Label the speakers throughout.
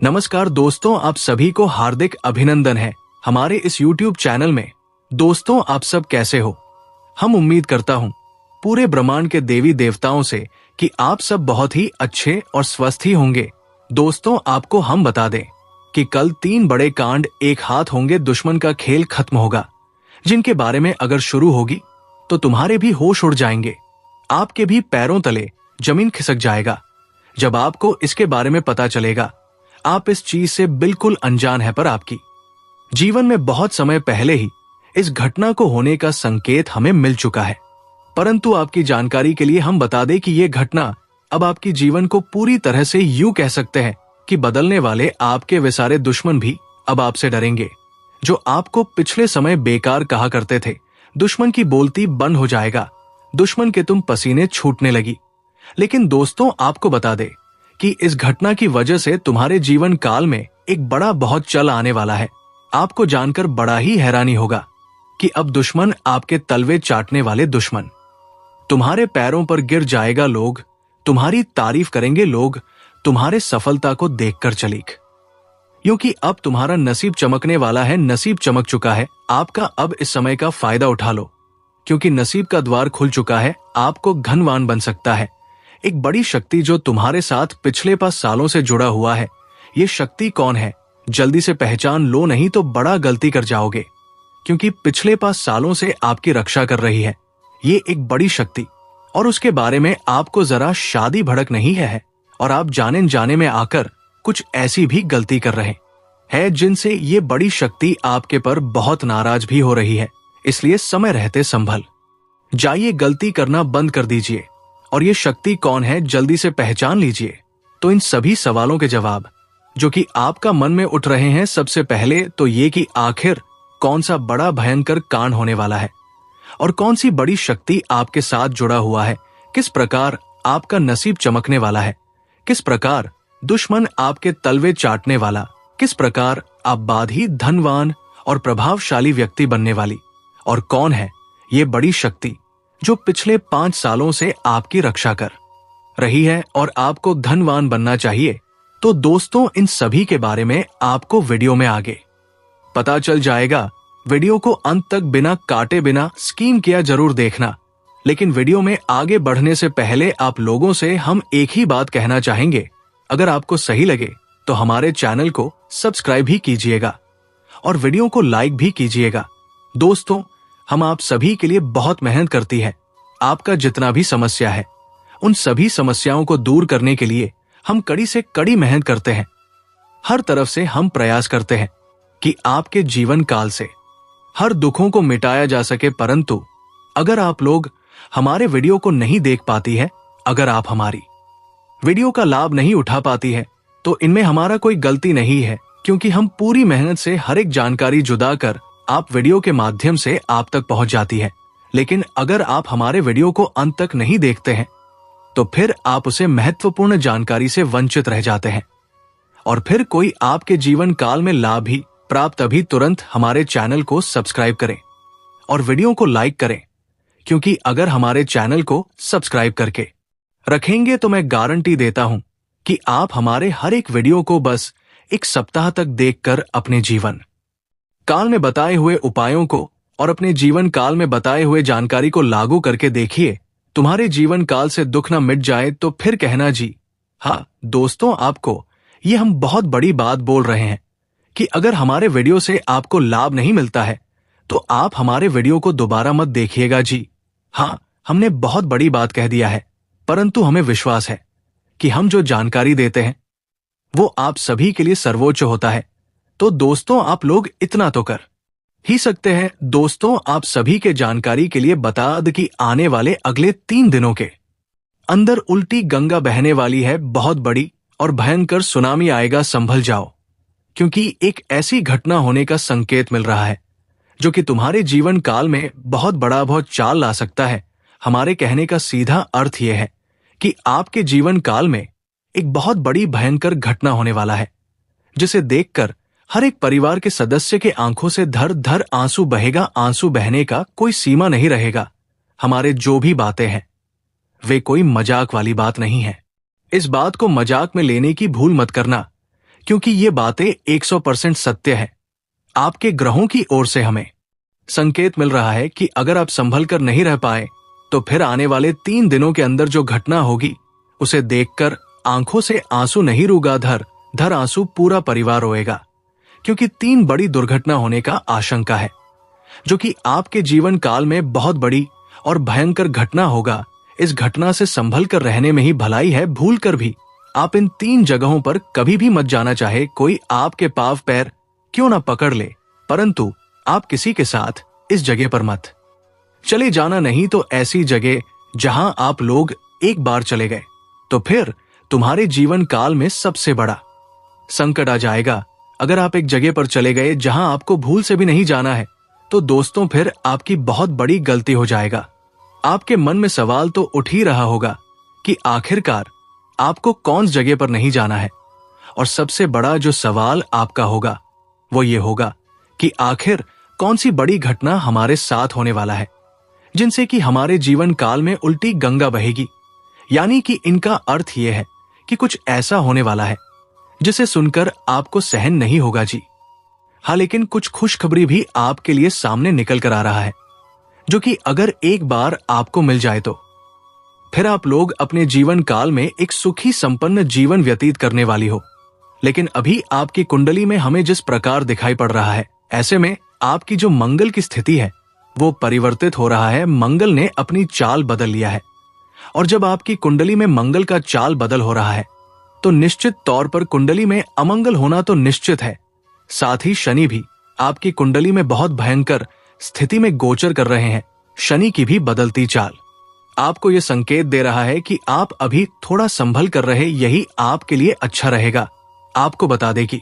Speaker 1: नमस्कार दोस्तों, आप सभी को हार्दिक अभिनंदन है हमारे इस YouTube चैनल में। दोस्तों, आप सब कैसे हो? हम उम्मीद करता हूँ पूरे ब्रह्मांड के देवी देवताओं से कि आप सब बहुत ही अच्छे और स्वस्थ ही होंगे। दोस्तों, आपको हम बता दें कि कल 3 बड़े कांड एक हाथ होंगे, दुश्मन का खेल खत्म होगा, जिनके बारे में अगर शुरू होगी तो तुम्हारे भी होश उड़ जाएंगे, आपके भी पैरों तले जमीन खिसक जाएगा। जब आपको इसके बारे में पता चलेगा, आप इस चीज से बिल्कुल अनजान है, पर आपकी जीवन में बहुत समय पहले ही इस घटना को होने का संकेत हमें मिल चुका है। परंतु आपकी जानकारी के लिए हम बता दें कि यह घटना अब आपकी जीवन को पूरी तरह से यूं कह सकते हैं कि बदलने वाले आपके वे सारे दुश्मन भी अब आपसे डरेंगे जो आपको पिछले समय बेकार कहा करते थे। दुश्मन की बोलती बंद हो जाएगा, दुश्मन के तुम पसीने छूटने लगी। लेकिन दोस्तों, आपको बता दे कि इस घटना की वजह से तुम्हारे जीवन काल में एक बड़ा बहुत चल आने वाला है। आपको जानकर बड़ा ही हैरानी होगा कि अब दुश्मन आपके तलवे चाटने वाले दुश्मन तुम्हारे पैरों पर गिर जाएगा। लोग तुम्हारी तारीफ करेंगे, लोग तुम्हारे सफलता को देखकर चलीक, क्योंकि अब तुम्हारा नसीब चमकने वाला है। नसीब चमक चुका है आपका, अब इस समय का फायदा उठा लो, क्योंकि नसीब का द्वार खुल चुका है। आपको धनवान बन सकता है एक बड़ी शक्ति जो तुम्हारे साथ पिछले 5 सालों से जुड़ा हुआ है। ये शक्ति कौन है? जल्दी से पहचान लो, नहीं तो बड़ा गलती कर जाओगे, क्योंकि पिछले 5 सालों से आपकी रक्षा कर रही है ये एक बड़ी शक्ति। और उसके बारे में आपको जरा शादी भड़क नहीं है और आप जाने जाने में आकर कुछ ऐसी भी गलती कर रहे हैं जिनसे ये बड़ी शक्ति आपके पर बहुत नाराज भी हो रही है। इसलिए समय रहते संभल जाइए, गलती करना बंद कर दीजिए। और ये शक्ति कौन है, जल्दी से पहचान लीजिए। तो इन सभी सवालों के जवाब जो कि आपका मन में उठ रहे हैं, सबसे पहले तो ये कि आखिर कौन सा बड़ा भयंकर कांड होने वाला है और कौन सी बड़ी शक्ति आपके साथ जुड़ा हुआ है, किस प्रकार आपका नसीब चमकने वाला है, किस प्रकार दुश्मन आपके तलवे चाटने वाला, किस प्रकार आप बाद ही धनवान और प्रभावशाली व्यक्ति बनने वाली, और कौन है ये बड़ी शक्ति जो पिछले 5 सालों से आपकी रक्षा कर रही है और आपको धनवान बनना चाहिए। तो दोस्तों, इन सभी के बारे में आपको वीडियो में आगे पता चल जाएगा। वीडियो को अंत तक बिना काटे, बिना स्किप किया जरूर देखना। लेकिन वीडियो में आगे बढ़ने से पहले आप लोगों से हम एक ही बात कहना चाहेंगे, अगर आपको सही लगे तो हमारे चैनल को सब्सक्राइब भी कीजिएगा और वीडियो को लाइक भी कीजिएगा। दोस्तों, हम आप सभी के लिए बहुत मेहनत करती है। आपका जितना भी समस्या है, उन सभी समस्याओं को दूर करने के लिए हम कड़ी से कड़ी मेहनत करते हैं। हर तरफ से हम प्रयास करते हैं कि आपके जीवन काल से हर दुखों को मिटाया जा सके। परंतु अगर आप लोग हमारे वीडियो को नहीं देख पाती है, अगर आप हमारी वीडियो का लाभ नहीं उठा पाती है, तो इनमें हमारा कोई गलती नहीं है, क्योंकि हम पूरी मेहनत से हर एक जानकारी जुदा कर आप वीडियो के माध्यम से आप तक पहुंच जाती है। लेकिन अगर आप हमारे वीडियो को अंत तक नहीं देखते हैं, तो फिर आप उसे महत्वपूर्ण जानकारी से वंचित रह जाते हैं और फिर कोई आपके जीवन काल में लाभ ही प्राप्त। अभी तुरंत हमारे चैनल को सब्सक्राइब करें और वीडियो को लाइक करें, क्योंकि अगर हमारे चैनल को सब्सक्राइब करके रखेंगे तो मैं गारंटी देता हूं कि आप हमारे हर एक वीडियो को बस 1 सप्ताह तक देखकर अपने जीवन काल में बताए हुए उपायों को और अपने जीवन काल में बताए हुए जानकारी को लागू करके देखिए। तुम्हारे जीवन काल से दुख न मिट जाए तो फिर कहना जी हाँ। दोस्तों, आपको ये हम बहुत बड़ी बात बोल रहे हैं कि अगर हमारे वीडियो से आपको लाभ नहीं मिलता है तो आप हमारे वीडियो को दोबारा मत देखिएगा जी हाँ। हमने बहुत बड़ी बात कह दिया है, परंतु हमें विश्वास है कि हम जो जानकारी देते हैं वो आप सभी के लिए सर्वोच्च होता है। तो दोस्तों, आप लोग इतना तो कर ही सकते हैं। दोस्तों, आप सभी के जानकारी के लिए बता दें कि आने वाले अगले 3 दिनों के अंदर उल्टी गंगा बहने वाली है, बहुत बड़ी और भयंकर सुनामी आएगा, संभल जाओ, क्योंकि एक ऐसी घटना होने का संकेत मिल रहा है जो कि तुम्हारे जीवन काल में बहुत बड़ा बहुत चाल ला सकता है। हमारे कहने का सीधा अर्थ यह है कि आपके जीवन काल में एक बहुत बड़ी भयंकर घटना होने वाला है, जिसे देखकर हर एक परिवार के सदस्य के आंखों से धर धर आंसू बहेगा। आंसू बहने का कोई सीमा नहीं रहेगा। हमारे जो भी बातें हैं वे कोई मजाक वाली बात नहीं है। इस बात को मजाक में लेने की भूल मत करना, क्योंकि ये बातें 100% सत्य है। आपके ग्रहों की ओर से हमें संकेत मिल रहा है कि अगर आप संभल कर नहीं रह पाए तो फिर आने वाले 3 दिनों के अंदर जो घटना होगी उसे देखकर आंखों से आंसू नहीं रुगा धर आंसू पूरा परिवार रोएगा, क्योंकि 3 बड़ी दुर्घटना होने का आशंका है, जो कि आपके जीवन काल में बहुत बड़ी और भयंकर घटना होगा। इस घटना से संभल कर रहने में ही भलाई है। भूल कर भी आप इन 3 जगहों पर कभी भी मत जाना। चाहे कोई आपके पांव पैर क्यों ना पकड़ ले, परंतु आप किसी के साथ इस जगह पर मत चले जाना। नहीं तो ऐसी जगह जहां आप लोग एक बार चले गए तो फिर तुम्हारे जीवन काल में सबसे बड़ा संकट आ जाएगा। अगर आप एक जगह पर चले गए जहां आपको भूल से भी नहीं जाना है तो दोस्तों फिर आपकी बहुत बड़ी गलती हो जाएगा। आपके मन में सवाल तो उठ ही रहा होगा कि आखिरकार आपको कौन सी जगह पर नहीं जाना है, और सबसे बड़ा जो सवाल आपका होगा वो ये होगा कि आखिर कौन सी बड़ी घटना हमारे साथ होने वाला है, जिनसे कि हमारे जीवन काल में उल्टी गंगा बहेगी। यानी कि इनका अर्थ यह है कि कुछ ऐसा होने वाला है जिसे सुनकर आपको सहन नहीं होगा जी। हाँ, लेकिन कुछ खुशखबरी भी आपके लिए सामने निकल कर आ रहा है, जो कि अगर एक बार आपको मिल जाए तो फिर आप लोग अपने जीवन काल में एक सुखी संपन्न जीवन व्यतीत करने वाली हो। लेकिन अभी आपकी कुंडली में हमें जिस प्रकार दिखाई पड़ रहा है, ऐसे में आपकी जो मंगल की स्थिति है वो परिवर्तित हो रहा है। मंगल ने अपनी चाल बदल लिया है, और जब आपकी कुंडली में मंगल का चाल बदल हो रहा है तो निश्चित तौर पर कुंडली में अमंगल होना तो निश्चित है। साथ ही शनि भी आपकी कुंडली में बहुत भयंकर स्थिति में गोचर कर रहे हैं। शनि की भी बदलती चाल आपको यह संकेत दे रहा है कि आप अभी थोड़ा संभल कर रहे, यही आपके लिए अच्छा रहेगा। आपको बता दें कि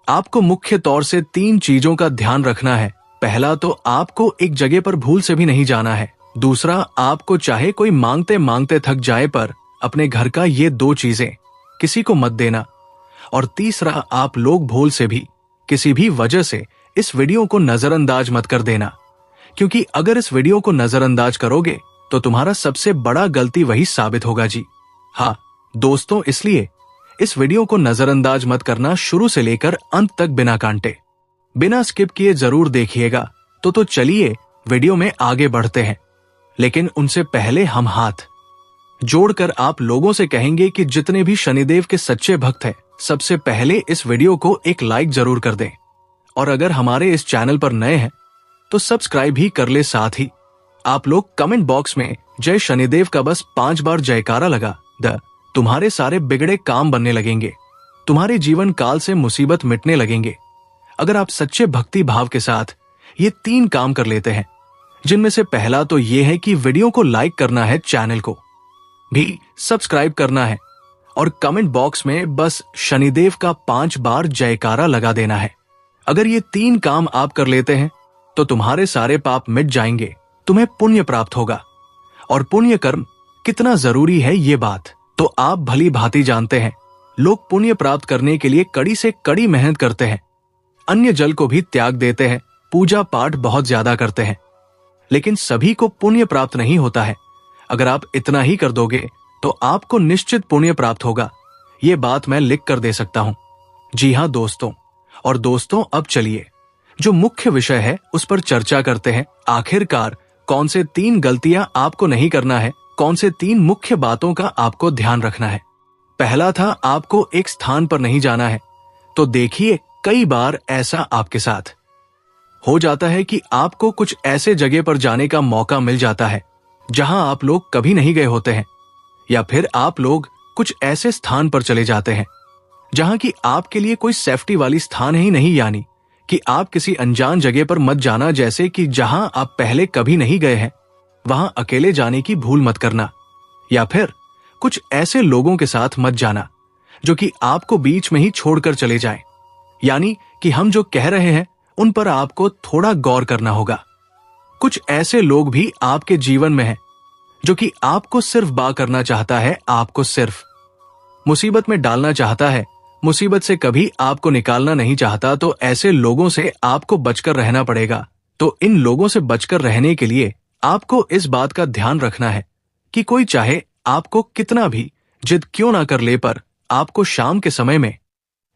Speaker 1: आपको मुख्य तौर से 3 चीजों का ध्यान रखना है। पहला तो आपको एक जगह पर भूल से भी नहीं जाना है। दूसरा, आपको चाहे कोई मांगते मांगते थक जाए पर अपने घर का ये 2 चीजें किसी को मत देना। और तीसरा, आप लोग भूल से भी किसी भी वजह से इस वीडियो को नजरअंदाज मत कर देना, क्योंकि अगर इस वीडियो को नजरअंदाज करोगे तो तुम्हारा सबसे बड़ा गलती वही साबित होगा जी। हाँ दोस्तों, इसलिए इस वीडियो को नजरअंदाज मत करना। शुरू से लेकर अंत तक बिना कांटे बिना स्किप किए जरूर देखिएगा। तो चलिए वीडियो में आगे बढ़ते हैं, लेकिन उनसे पहले हम हाथ जोड़कर आप लोगों से कहेंगे कि जितने भी शनिदेव के सच्चे भक्त हैं, सबसे पहले इस वीडियो को एक लाइक जरूर कर दें, और अगर हमारे इस चैनल पर नए हैं तो सब्सक्राइब भी कर ले। साथ ही आप लोग कमेंट बॉक्स में जय शनिदेव का बस 5 बार जयकारा लगा द तुम्हारे सारे बिगड़े काम बनने लगेंगे, तुम्हारे जीवन काल से मुसीबत मिटने लगेंगे। अगर आप सच्चे भक्ति भाव के साथ ये 3 काम कर लेते हैं, जिनमें से पहला तो ये है कि वीडियो को लाइक करना है, चैनल को भी सब्सक्राइब करना है, और कमेंट बॉक्स में बस शनिदेव का 5 बार जयकारा लगा देना है। अगर ये 3 काम आप कर लेते हैं तो तुम्हारे सारे पाप मिट जाएंगे, तुम्हें पुण्य प्राप्त होगा। और पुण्य कर्म कितना जरूरी है ये बात तो आप भली भांति जानते हैं। लोग पुण्य प्राप्त करने के लिए कड़ी से कड़ी मेहनत करते हैं, अन्य जल को भी त्याग देते हैं, पूजा पाठ बहुत ज्यादा करते हैं, लेकिन सभी को पुण्य प्राप्त नहीं होता है। अगर आप इतना ही कर दोगे तो आपको निश्चित पुण्य प्राप्त होगा, ये बात मैं लिख कर दे सकता हूं। जी हां दोस्तों, और दोस्तों अब चलिए जो मुख्य विषय है उस पर चर्चा करते हैं। आखिरकार कौन से 3 गलतियां आपको नहीं करना है, कौन से 3 मुख्य बातों का आपको ध्यान रखना है। पहला था आपको एक स्थान पर नहीं जाना है। तो देखिए, कई बार ऐसा आपके साथ हो जाता है कि आपको कुछ ऐसे जगह पर जाने का मौका मिल जाता है जहां आप लोग कभी नहीं गए होते हैं, या फिर आप लोग कुछ ऐसे स्थान पर चले जाते हैं जहां की आपके लिए कोई सेफ्टी वाली स्थान ही नहीं, यानी कि आप किसी अनजान जगह पर मत जाना, जैसे कि जहां आप पहले कभी नहीं गए हैं वहां अकेले जाने की भूल मत करना, या फिर कुछ ऐसे लोगों के साथ मत जाना जो कि आपको बीच में ही छोड़कर चले जाएं। यानी कि हम जो कह रहे हैं उन पर आपको थोड़ा गौर करना होगा। कुछ ऐसे लोग भी आपके जीवन में हैं जो कि आपको सिर्फ बात करना चाहता है, आपको सिर्फ मुसीबत में डालना चाहता है, मुसीबत से कभी आपको निकालना नहीं चाहता। तो ऐसे लोगों से आपको बचकर रहना पड़ेगा। तो इन लोगों से बचकर रहने के लिए आपको इस बात का ध्यान रखना है कि कोई चाहे आपको कितना भी जिद क्यों ना कर ले, पर आपको शाम के समय में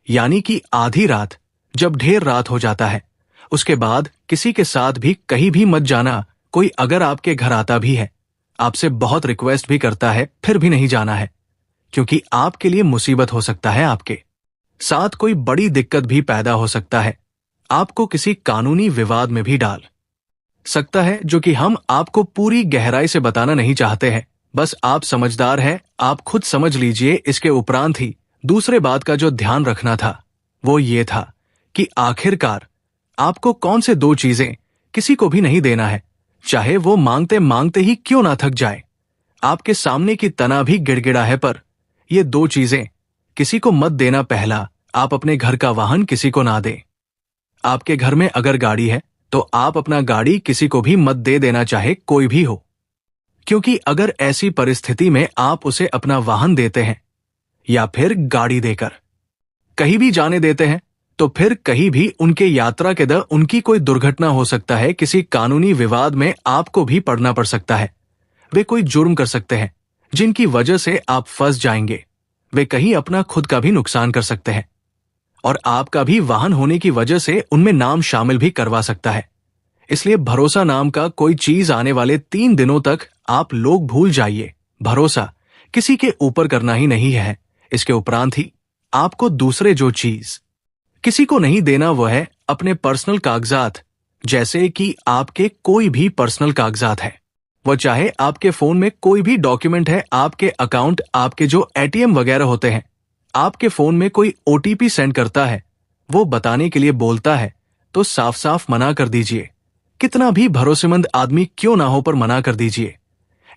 Speaker 1: यानी कि आधी रात, जब ढेर रात हो जाता है। उसके बाद किसी के साथ भी कहीं भी मत जाना। कोई अगर आपके घर आता भी है, आपसे बहुत रिक्वेस्ट भी करता है, फिर भी नहीं जाना है, क्योंकि आपके लिए मुसीबत हो सकता है। आपके साथ कोई बड़ी दिक्कत भी पैदा हो सकता है, आपको किसी कानूनी विवाद में भी डाल सकता है, जो कि हम आपको पूरी गहराई से बताना नहीं चाहते हैं। बस आप समझदार हैं, आप खुद समझ लीजिए। इसके उपरांत ही दूसरे बात का जो ध्यान रखना था वो ये था कि आखिरकार आपको कौन से दो चीजें किसी को भी नहीं देना है, चाहे वो मांगते मांगते ही क्यों ना थक जाए। आपके सामने की तना भी गिड़गिड़ा है, पर ये दो चीजें किसी को मत देना। पहला, आप अपने घर का वाहन किसी को ना दें। आपके घर में अगर गाड़ी है तो आप अपना गाड़ी किसी को भी मत दे देना, चाहे कोई भी हो, क्योंकि अगर ऐसी परिस्थिति में आप उसे अपना वाहन देते हैं या फिर गाड़ी देकर कहीं भी जाने देते हैं, तो फिर कहीं भी उनके यात्रा के दौरान उनकी कोई दुर्घटना हो सकता है। किसी कानूनी विवाद में आपको भी पड़ना पड़ सकता है। वे कोई जुर्म कर सकते हैं जिनकी वजह से आप फंस जाएंगे। वे कहीं अपना खुद का भी नुकसान कर सकते हैं और आपका भी वाहन होने की वजह से उनमें नाम शामिल भी करवा सकता है। इसलिए भरोसा नाम का कोई चीज आने वाले 3 दिनों तक आप लोग भूल जाइए। भरोसा किसी के ऊपर करना ही नहीं है। इसके उपरांत ही आपको दूसरे जो चीज किसी को नहीं देना वो है अपने पर्सनल कागजात, जैसे कि आपके कोई भी पर्सनल कागजात है, वो चाहे आपके फोन में कोई भी डॉक्यूमेंट है, आपके अकाउंट, आपके जो एटीएम वगैरह होते हैं। आपके फोन में कोई ओटीपी सेंड करता है, वो बताने के लिए बोलता है, तो साफ साफ मना कर दीजिए। कितना भी भरोसेमंद आदमी क्यों ना हो, पर मना कर दीजिए।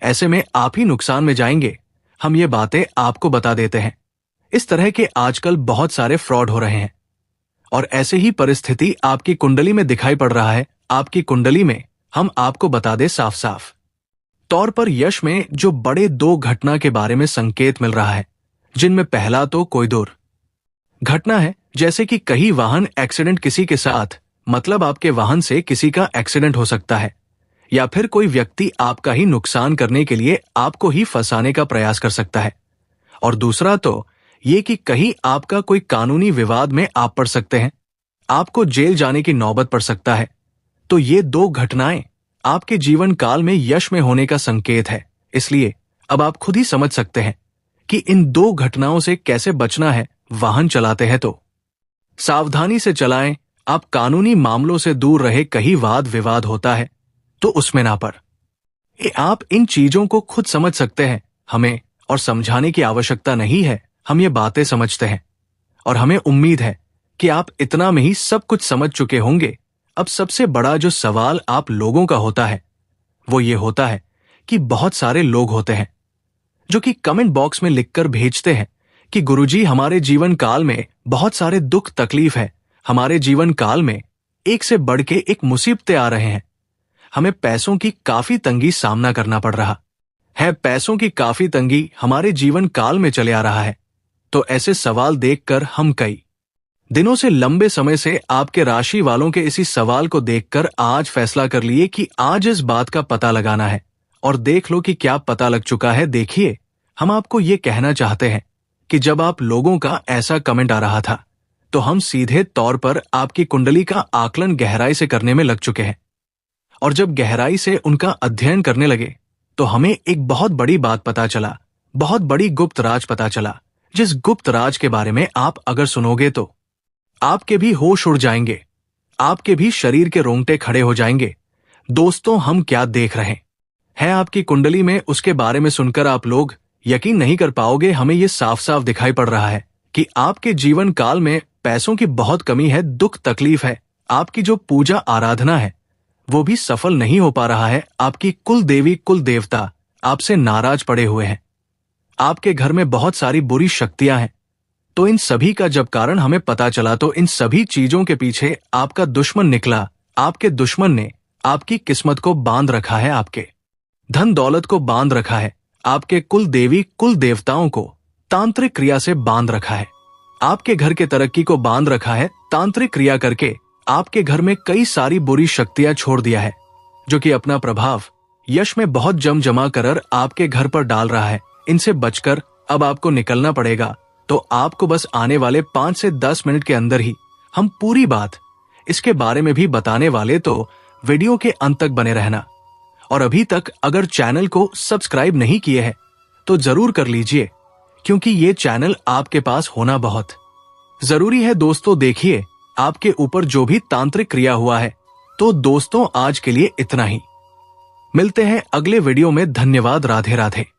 Speaker 1: ऐसे में आप ही नुकसान में जाएंगे। हम ये बातें आपको बता देते हैं। इस तरह के आजकल बहुत सारे फ्रॉड हो रहे हैं और ऐसे ही परिस्थिति आपकी कुंडली में दिखाई पड़ रहा है। आपकी कुंडली में हम आपको बता दे साफ साफ तौर पर यश में जो बड़े 2 घटना के बारे में संकेत मिल रहा है, जिनमें पहला तो कोई दूर घटना है, जैसे कि कहीं वाहन एक्सीडेंट किसी के साथ, मतलब आपके वाहन से किसी का एक्सीडेंट हो सकता है, या फिर कोई व्यक्ति आपका ही नुकसान करने के लिए आपको ही फंसाने का प्रयास कर सकता है। और दूसरा तो ये कि कहीं आपका कोई कानूनी विवाद में आप पड़ सकते हैं, आपको जेल जाने की नौबत पड़ सकता है। तो ये 2 घटनाएं आपके जीवन काल में यश में होने का संकेत है। इसलिए अब आप खुद ही समझ सकते हैं कि इन 2 घटनाओं से कैसे बचना है। वाहन चलाते हैं तो सावधानी से चलाएं। आप कानूनी मामलों से दूर रहे। कहीं वाद विवाद होता है तो उसमें ना पड़। आप इन चीजों को खुद समझ सकते हैं। हमें और समझाने की आवश्यकता नहीं है। हम ये बातें समझते हैं और हमें उम्मीद है कि आप इतना में ही सब कुछ समझ चुके होंगे। अब सबसे बड़ा जो सवाल आप लोगों का होता है वो ये होता है कि बहुत सारे लोग होते हैं जो कि कमेंट बॉक्स में लिखकर भेजते हैं कि गुरुजी, हमारे जीवन काल में बहुत सारे दुख तकलीफ है। हमारे जीवन काल में एक से बढ़ के एक मुसीबतें आ रहे हैं। हमें पैसों की काफी तंगी सामना करना पड़ रहा है। पैसों की काफी तंगी हमारे जीवन काल में चले आ रहा है। तो ऐसे सवाल देखकर हम कई दिनों से, लंबे समय से आपके राशि वालों के इसी सवाल को देखकर आज फैसला कर लिए कि आज इस बात का पता लगाना है। और देख लो कि क्या पता लग चुका है। देखिए, हम आपको ये कहना चाहते हैं कि जब आप लोगों का ऐसा कमेंट आ रहा था तो हम सीधे तौर पर आपकी कुंडली का आकलन गहराई से करने में लग चुके हैं। और जब गहराई से उनका अध्ययन करने लगे तो हमें एक बहुत बड़ी बात पता चला, बहुत बड़ी गुप्त राज पता चला, जिस गुप्त राज के बारे में आप अगर सुनोगे तो आपके भी होश उड़ जाएंगे, आपके भी शरीर के रोंगटे खड़े हो जाएंगे। दोस्तों, हम क्या देख रहे हैं आपकी कुंडली में, उसके बारे में सुनकर आप लोग यकीन नहीं कर पाओगे। हमें यह साफ साफ दिखाई पड़ रहा है कि आपके जीवन काल में पैसों की बहुत कमी है, दुख तकलीफ है। आपकी जो पूजा आराधना है वो भी सफल नहीं हो पा रहा है। आपकी कुल देवी कुल देवता आपसे नाराज पड़े हुए हैं। आपके घर में बहुत सारी बुरी शक्तियां हैं। तो इन सभी का जब कारण हमें पता चला तो इन सभी चीजों के पीछे आपका दुश्मन निकला। आपके दुश्मन ने आपकी किस्मत को बांध रखा है, आपके धन दौलत को बांध रखा है, आपके कुल देवी कुल देवताओं को तांत्रिक क्रिया से बांध रखा है, आपके घर के तरक्की को बांध रखा है। तांत्रिक क्रिया करके आपके घर में कई सारी बुरी शक्तियां छोड़ दिया है, जो कि अपना प्रभाव यश में बहुत जमा कर आपके घर पर डाल रहा है। इनसे बचकर अब आपको निकलना पड़ेगा। तो आपको बस आने वाले 5 से 10 मिनट के अंदर ही हम पूरी बात इसके बारे में भी बताने वाले, तो वीडियो के अंत तक बने रहना। और अभी तक अगर चैनल को सब्सक्राइब नहीं किए हैं तो जरूर कर लीजिए, क्योंकि ये चैनल आपके पास होना बहुत जरूरी है। दोस्तों देखिए, आपके ऊपर जो भी तांत्रिक क्रिया हुआ है। तो दोस्तों आज के लिए इतना ही। मिलते हैं अगले वीडियो में। धन्यवाद। राधे राधे।